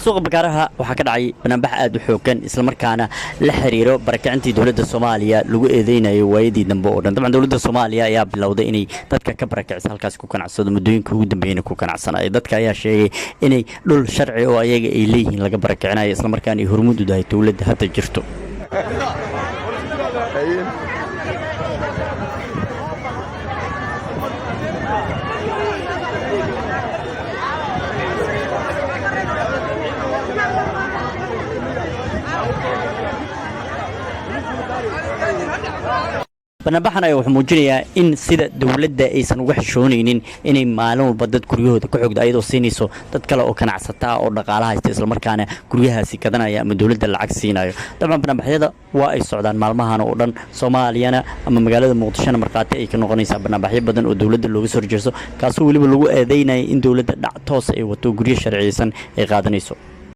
suuqa bakaaraha waxaa ka dhacay bannaanbax aad u xooggan isla markaana la xiriiro barakacintii dowladda Soomaaliya lagu eedeynayo waayadii dambe oo dhan dabcan dowladda Soomaaliya ayaa bilowday inay dadka ka barakacisa halkaas ku ganacsado muddooyinka ugu dambeeyayna ku ganacsanay dadka ayaa sheegay inay dhul sharci oo ayaga ay leeyihiin laga barakacinayo isla markaana ay hormuud u tahay dowladda hadda jirto bannaanbaxan ayaa wuxuu muujinayaa in sida dowladda aysan uga xishoonaynin inay maalin walba dad guryahooda ka xogda ayadoo siinayso dad kale oo ganacsataa oo dhaqaalaha haysta isla markaana guryahaasi gadanaya ama dowladda lacag siinayo dabcan bannaanbaxyada waa ay socdaan maalmahan oo dhan Soomaaliyana ama magaalada Muqdishona markaati ay ka noqonaysaa bannaanbaxyo badan oo dowladda looga soo horjeesto kaasoo waliba lagu eedeynayay in dowladda dhac toos ay wato guryo sharciyeysan ay qaadanayso